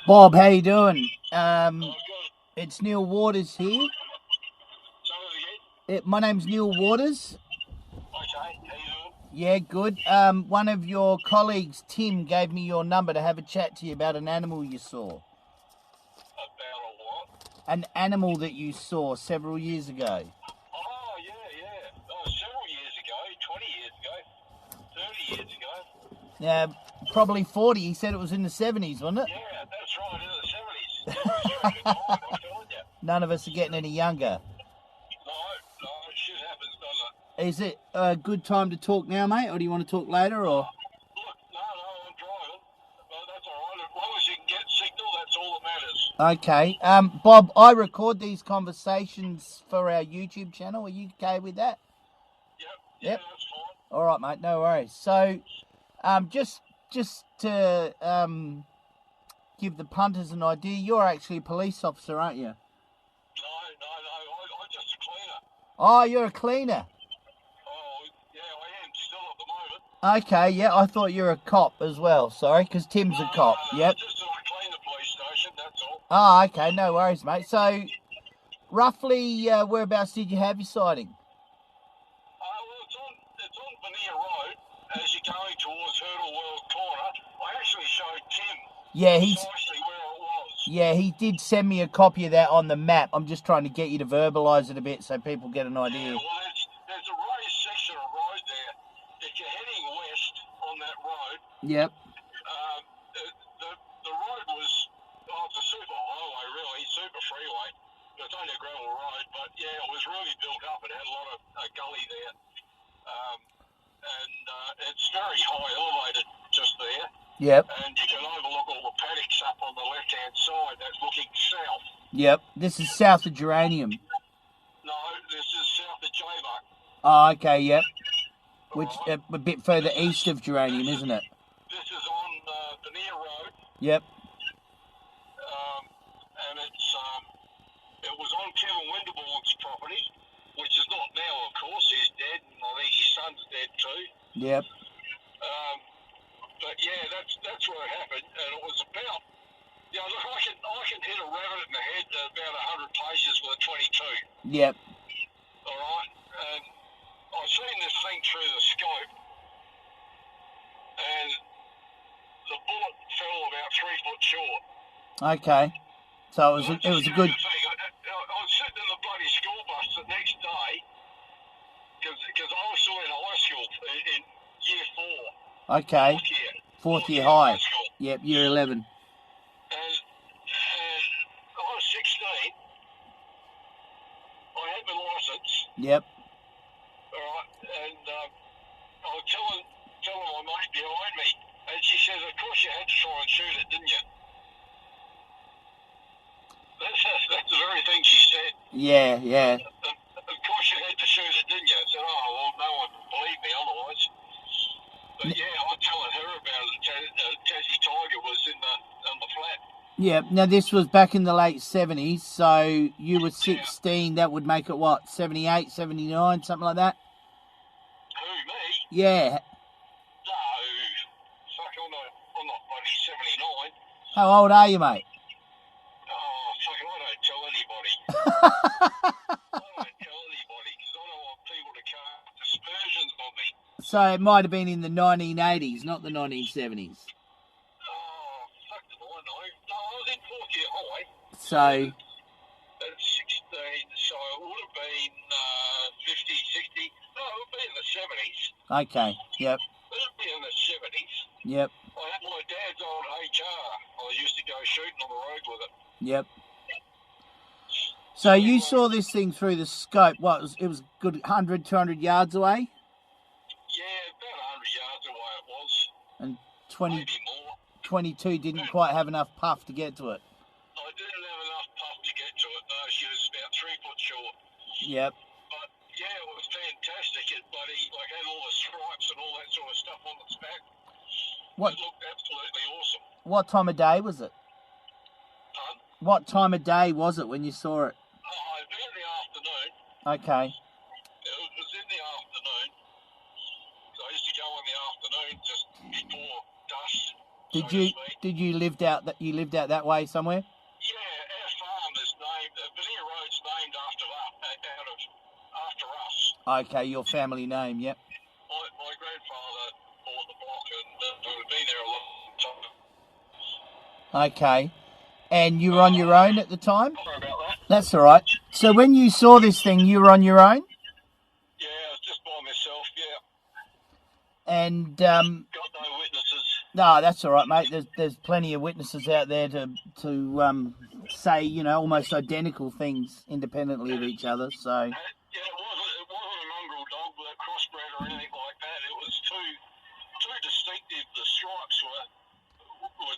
Bob, how you doing? Good. It's Neil Waters here. Say that again. My name's Neil Waters. Okay, how you doing? Yeah, good. One of your colleagues, Tim, gave me your number to have a chat to you about an animal you saw. About a what? An animal that you saw several years ago. Oh, yeah. Several years ago, 20 years ago, 30 years ago. Yeah, probably 40. He said it was in the 70s, wasn't it? Yeah, that's right, in the 70s. Yeah, it was very good time, I'm telling you. None of us are getting any younger. No, shit happens, doesn't it? Is it a good time to talk now, mate, or do you want to talk later? Or Look, no, I'm driving. But that's all right. As long as you can get signal, that's all that matters. okay, Bob, I record these conversations for our YouTube channel. Are you okay with that? Yep, that's fine. All right, mate. No worries. So, just to give the punters an idea, you're actually a police officer, aren't you? No, I'm just a cleaner. Oh, you're a cleaner. Oh, yeah, I am still at the moment. Okay, yeah, I thought you were a cop as well. Sorry, because Tim's a cop. Yep. Just till I clean the police station, that's all. Oh, okay. No worries, mate. So, roughly, whereabouts did you have your sighting? Well, it's on Veneer Road as you're going towards Hurdle World Corner. I actually showed Tim precisely where it was. Yeah, he did send me a copy of that on the map. I'm just trying to get you to verbalise it a bit so people get an idea. Yeah, well, there's a raised section of road there. If you're heading west on that road, Yep. the road was, it's a super highway, really, super freeway. It's only a gravel road, but yeah, it was really built up. It had a lot of gully there. And it's very high elevated just there. Yep. And you can overlook all the paddocks up on the left-hand side. That's looking south. Yep. This is south of Geranium. No, this is south of Jamuk. Oh, okay, yep. Which, Right. a bit further east of Geranium, isn't it? This is on Veneer Road. Yep. And it was on Kevin Winterbourne's property, which is not now, of course. He's dead, and I think his son's dead too. Yep. But yeah, that's where it happened, and it was about, look, I can hit a rabbit in the head at about 100 paces with a 22. Yep. All right, and I seen this thing through the scope, and the bullet fell about 3 foot short. Okay. So it was a good. I was sitting in the bloody school bus the next day because I was still in high school in year 4. Okay. Fourth year high. school. Yep, year 11. And I was 16. I had my licence. Yep. All right, and I was telling my mate behind me, and she says, "Of course you had to try and shoot it, didn't you?" That's the very thing she said. Yeah. Of course you had to shoot it, didn't you? I said, "Oh, well, no one would believe me otherwise." But yeah, I was telling her about it. Tassie Tiger was on the flat. Yeah. Now this was back in the late 70s, so you were 16. That would make it what, 78, 79, something like that. Who, me? Yeah. No, fuck, I'm not bloody 79. How old are you, mate? Oh, fuck, I don't tell anybody. I don't tell anybody because I don't want people to cast aspersions on me. So it might have been in the 1980s, not the 1970s. Oh, fuck, do I know? No, I was in 4th year high. So At 16, so it would have been 50, 60. No, it would be in the 70s. okay. Yep. It would be in the 70s. Yep. I had my dad's old HR. I used to go shooting on the road with it. Yep. So you saw this thing through the scope. What it was good 100, 200 yards away? Yeah, about 100 yards away it was. And Maybe more. 22 didn't quite have enough puff to get to it. I didn't have enough puff to get to it. No, she was about 3 foot short. Yep. But yeah, it was fantastic. It had all the stripes and all that sort of stuff on its back. What? It looked absolutely awesome. What time of day was it? Pardon? What time of day was it when you saw it? It'd be in the afternoon. Okay. It was in the afternoon. So I used to go in the afternoon just before dusk so to speak. Did you lived out that way somewhere? Yeah, our farm is named, Vanilla Road's named after us. Okay, your family name, yep. My grandfather bought the block and we've been there a long time. Okay. And you were on your own at the time? Sorry about that. That's all right. So when you saw this thing, you were on your own? Yeah, I was just by myself, yeah. And Got no witnesses. no, that's all right, mate. There's plenty of witnesses out there to say, you know, almost identical things independently of each other. So Yeah, it wasn't a mongrel dog with a crossbred or anything like that. It was too distinctive. The stripes were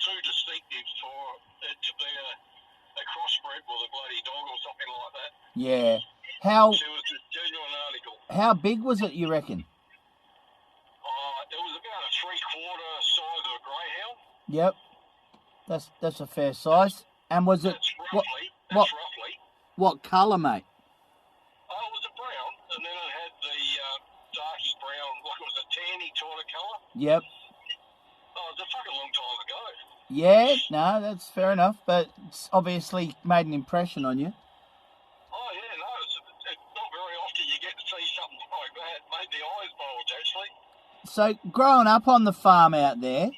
too distinctive for it to be a crossbred with a bloody dog or something like that. yeah, how She was a genuine article. how big was it, you reckon? It was about a 3/4 size of a greyhound. Yep, that's a fair size. And was it That's roughly. what colour, mate? It was a brown, and then it had the darky brown, like it was a tanny sort of colour. Yep. Oh, it was a fucking long time ago. Yeah, no, that's fair enough. But it's obviously made an impression on you. Oh, yeah, no, it's not very often you get to see something like that. Made the eyes bulge, actually. So growing up on the farm out there,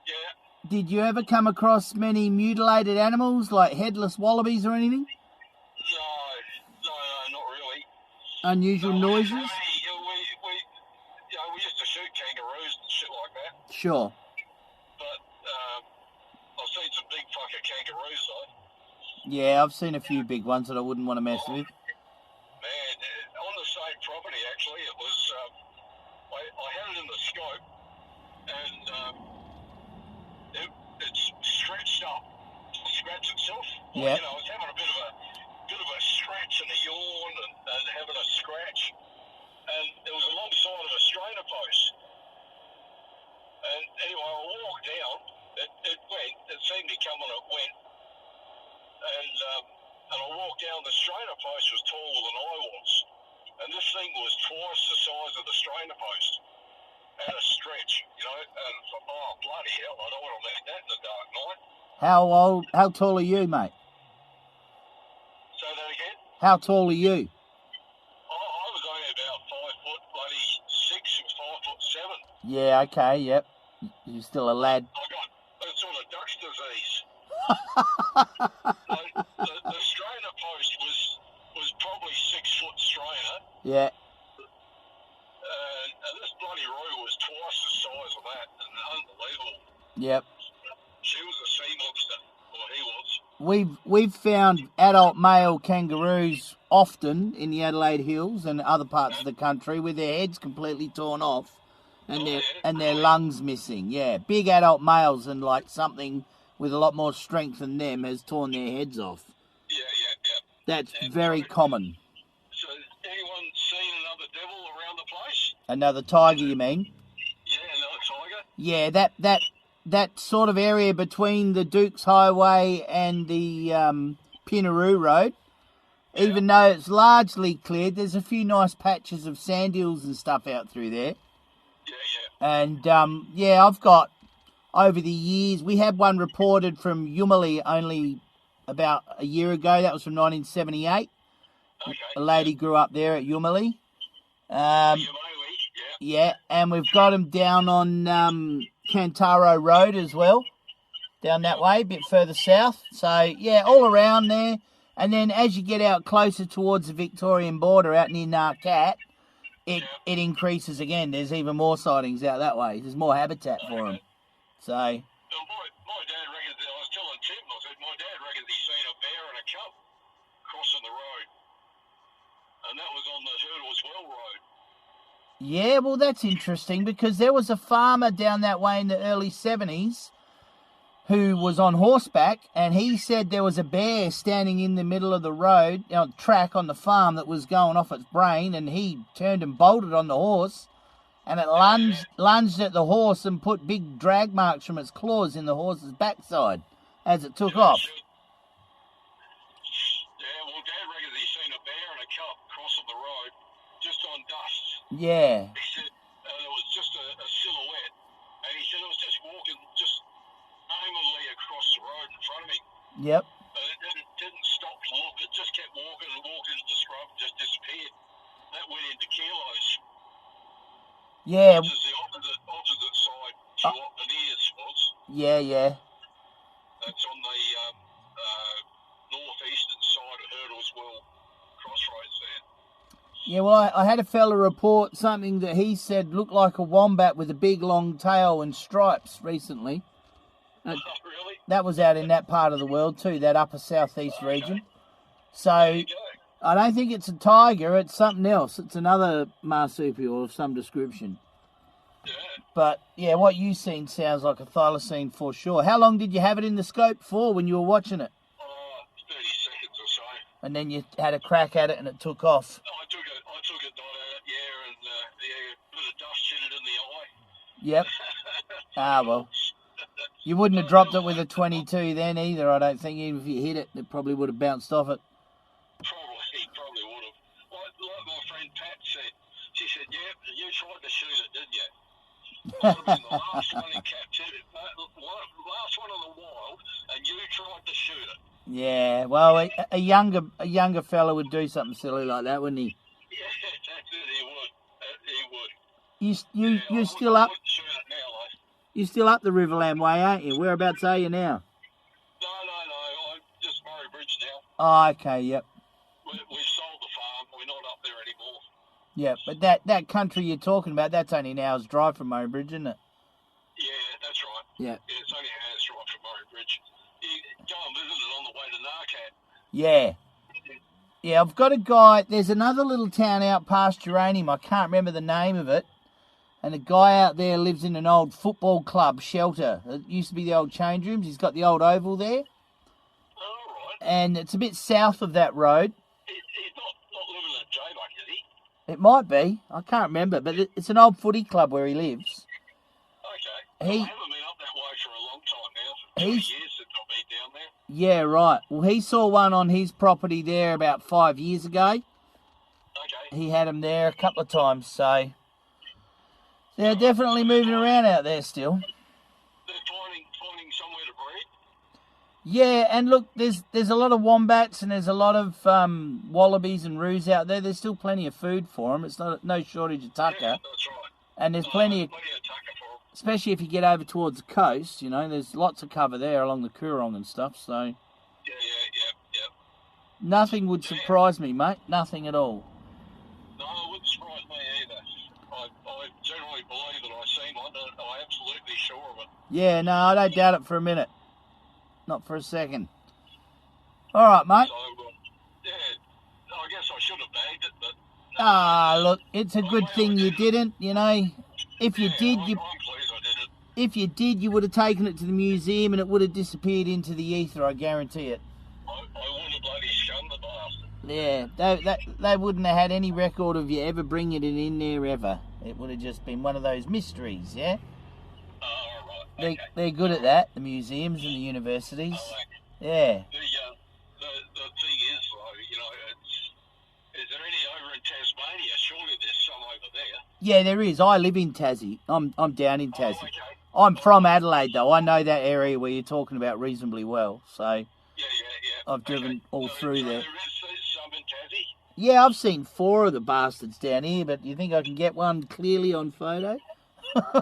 Yeah. did you ever come across many mutilated animals like headless wallabies or anything? No, not really. Unusual No, noises? we used to shoot kangaroos and shit like that. Sure. But I've seen some big fucking kangaroos, though. Yeah, I've seen a few big ones that I wouldn't want to mess with. Man, on the same property, actually, it was... I had it in the scope, and it's stretched up to scratch itself. Yeah. You know, it's having a bit of a scratch and a yawn and having a scratch. And it was alongside of a strainer post. And anyway, I walked down. It went. It seemed to come and it went. And I walked down. The strainer post was taller than I was. And this thing was twice the size of the strainer post. Had a stretch, you know. And oh, bloody hell, I don't want to let that in the dark night. How tall are you, mate? Say that again? How tall are you? I was only about 5 foot, bloody 6 or 5'7". Yeah, okay, yep. You're still a lad. I got that sort of duck's disease. The strainer post was probably 6 foot strainer. Yeah. And this bloody roe was twice the size of that. And unbelievable. Yep. She was a sea monster, or he was. We've found adult male kangaroos often in the Adelaide Hills and other parts of the country with their heads completely torn off and their lungs missing. Yeah, big adult males, and like something with a lot more strength than them has torn their heads off. Yeah. That's very common. So anyone seen another devil around the place? Another tiger, you mean? Yeah, another tiger. Yeah, that sort of area between the Dukes Highway and the Pinaroo Road, even though it's largely cleared, there's a few nice patches of sand hills and stuff out through there. Yeah. And I've got, over the years, we had one reported from Yumali only about a year ago. That was from 1978. Okay. A lady grew up there at Yumali. Yeah. Yeah, and we've got them down on Cantaro Road as well, down that way, a bit further south. So, yeah, all around there. And then as you get out closer towards the Victorian border, out near Narcat, it increases again. There's even more sightings out that way. There's more habitat for them. So... My dad reckons, I was telling Tim, I said, my dad reckons he's seen a bear and a cub crossing the road. And that was on the Hurdles Well Road. Yeah, well, that's interesting because there was a farmer down that way in the early 70s who was on horseback, and he said there was a bear standing in the middle of the road, track on the farm that was going off its brain, and he turned and bolted on the horse, and it lunged at the horse and put big drag marks from its claws in the horse's backside as it took off. Yeah, well, Dad reckons he's seen a bear and a cub crossing the road just on dust. Yeah. He said it was just a silhouette, and he said it was just walking just aimlessly across the road in front of me. Yep. And it didn't stop to look. It just kept walking and walked into the scrub and just disappeared. That went into kilos. Yeah. Which is the opposite side to what Veneers was. Yeah. That's on the northeastern side of Hurdleswell Crossroads there. Yeah, well, I had a fella report something that he said looked like a wombat with a big long tail and stripes recently. Oh, really? That was out in that part of the world too, that upper southeast region. So There you go. I don't think it's a tiger, it's something else. It's another marsupial of some description. Yeah. But yeah, what you've seen sounds like a thylacine for sure. How long did you have it in the scope for when you were watching it? 30 seconds or so. And then you had a crack at it and it took off. I took it not out, and a bit of dust hit it in the eye. Yep. Ah, well. You wouldn't have dropped it with a 22 then either, I don't think. Even if you hit it, it probably would have bounced off it. Probably would have. Like my friend Pat said, she said, "Yeah, you tried to shoot it, didn't you?" That would have been the last one in captivity, last one in the wild, and you tried to shoot it. Yeah, well, a younger fella would do something silly like that, wouldn't he? Yeah, that's it. He would. You're still up. Shoot it now, like. You're still up the Riverland way, aren't you? Whereabouts are you now? No. I'm just Murray Bridge now. Oh, okay, yep. We've sold the farm. We're not up there anymore. Yeah, but that country you're talking about, that's only an hour's drive from Murray Bridge, isn't it? Yeah, that's right. Yeah. It's only an hour's drive from Murray Bridge. You go and visit it on the way to Narcat. Yeah. Yeah, I've got a guy, there's another little town out past Uranium, I can't remember the name of it, and a guy out there lives in an old football club shelter. It used to be the old change rooms, he's got the old oval there, All right. and it's a bit south of that road. He's not living in Jamuk, is he? It might be, I can't remember, but it's an old footy club where he lives. Okay. I haven't been up that way for a long time now. 20 years since I've been down there. Yeah, right. Well, he saw one on his property there about 5 years ago. Okay. He had them there a couple of times, so they're definitely moving around out there still. They're finding somewhere to breed. Yeah, and look, there's a lot of wombats and there's a lot of wallabies and roos out there. There's still plenty of food for them. It's no shortage of tucker. Yeah, that's right. And there's plenty of tucker for them. especially if you get over towards the coast, you know, there's lots of cover there along the Coorong and stuff, so Yeah. nothing would surprise me, mate. Nothing at all. No, it wouldn't surprise me either. I generally believe that I've seen one. I'm absolutely sure of it. Yeah, no, I don't doubt it for a minute. Not for a second. All right, mate. So, I guess I should have bagged it, but... Look, it's a good thing you didn't, you know. If you did, I'm pleased I did it. if you did, you would have taken it to the museum and it would have disappeared into the ether, I guarantee it. I would have bloody shunned the bastard. Yeah, they wouldn't have had any record of you ever bringing it in there ever. It would have just been one of those mysteries, yeah? Oh, right. Okay. They're good at that, the museums and the universities. Yeah. The thing is, though, you know, is there any over in Tasmania? Surely there's some over there. Yeah, there is. I live in Tassie. I'm down in Tassie. Oh, okay. I'm from Adelaide, though. I know that area where you're talking about reasonably well, so Yeah. I've driven all through there. There is some in Tassie? Yeah, I've seen 4 of the bastards down here, but you think I can get one clearly on photo? Yeah. You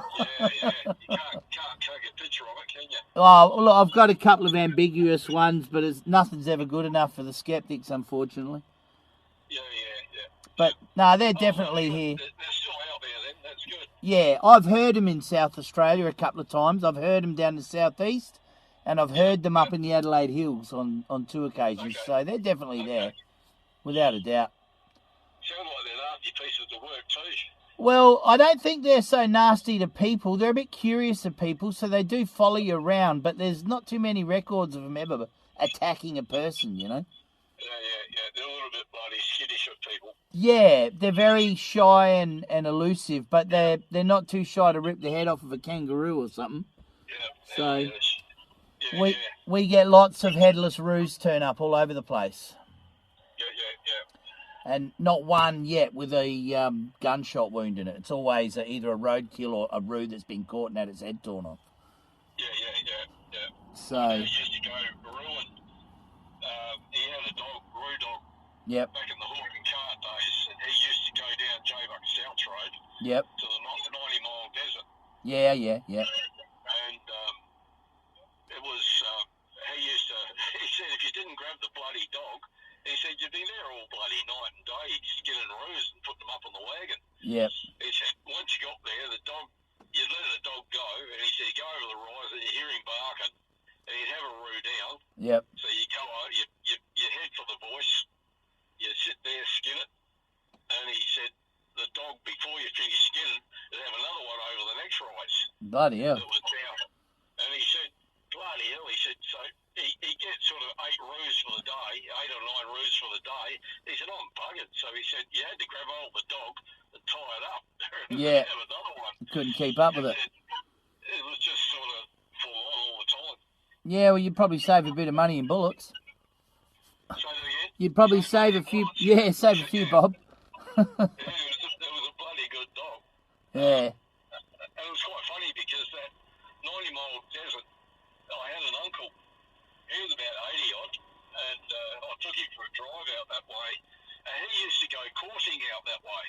can't take a picture of it, can you? Oh, look, I've got a couple of ambiguous ones, but nothing's ever good enough for the skeptics, unfortunately. Yeah. But, no, they're definitely here. They're still out there then, that's good. Yeah, I've heard them in South Australia a couple of times. I've heard them down the southeast, and I've heard them up in the Adelaide Hills on 2 occasions. Okay. So they're definitely there, without a doubt. Sound like they're nasty pieces of work too. Well, I don't think they're so nasty to people. They're a bit curious of people, so they do follow you around, but there's not too many records of them ever attacking a person, you know? Yeah. They're a little bit bloody skittish of people. Yeah, they're very shy and elusive, but they're not too shy to rip the head off of a kangaroo or something. Yeah. So Yeah. we get lots of headless roos turn up all over the place. Yeah. And not one yet with a gunshot wound in it. It's always either a roadkill or a roo that's been caught and had its head torn off. Yeah. So. He used to go ruin. He had a dog, Roo dog, Yep. back in the hook and cart days, and he used to go down Jamuk South Road. Yep. To the 90-mile desert. Yeah. And it was, he said if you didn't grab the bloody dog, he said you'd be there all bloody night and day, skinning roos and putting them up on the wagon. Yep. He said once you got there, the dog, you'd let the dog go, and he said you go over the rise and you hear him barking, and he'd have a roo down. Yep. So you go out, you head for the voice, you sit there, skin it, and he said the dog, before you finish skinning, would have another one over the next rise. Bloody hell. That was down. And he said, bloody hell, he said, so he gets sort of 8 roos for the day, 8 or 9 roos for the day. He said, I'm buggered. So he said, you had to grab hold of the dog and tie it up. Yeah. Have another one. Couldn't keep up with it. It was just sort of full on all the time. Yeah, well, you'd probably save a bit of money in bullets. Say that again? You'd probably save a few. Yeah, save a few, Bob. It was a bloody good dog. Yeah. And it was quite funny because that 90-mile desert, I had an uncle. He was about 80 odd, and I took him for a drive out that way. And he used to go coursing out that way.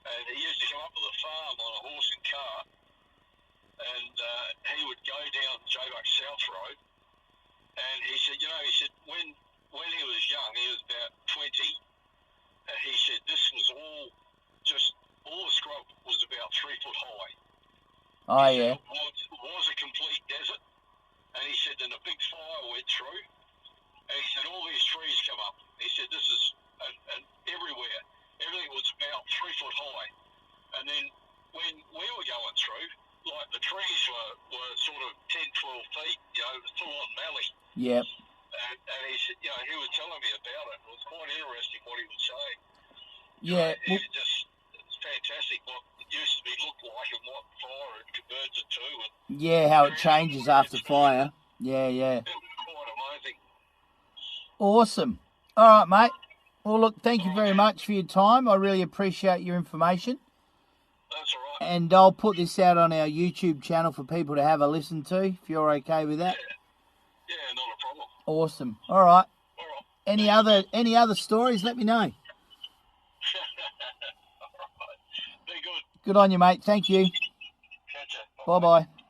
And he used to come up to the farm on a horse and cart, and he would go down Jamuk South Road. And he said, when he was young, he was about 20. He said this was all the scrub was about 3 foot high. Oh, yeah. It was a complete desert. And he said then a big fire went through. And he said all these trees come up. He said this is and everywhere. Everything was about 3 foot high. And then when we were going through, like the trees were sort of 10, 12 feet, full on mallee. Yep. And he said, he was telling me about it. It was quite interesting what he was saying. Yeah. It's fantastic what it used to be looked like and what fire had converted it to. And Yeah, how it changes after fire. Yeah. it was quite amazing. Awesome. All right, mate. Well, look, thank you very much for your time. I really appreciate your information. That's all right. And I'll put this out on our YouTube channel for people to have a listen to, if you're okay with that. Yeah, not a problem. Awesome. All right. All right. Any other stories, let me know. All right. Be good. Good on you, mate. Thank you. Catch ya. Bye-bye.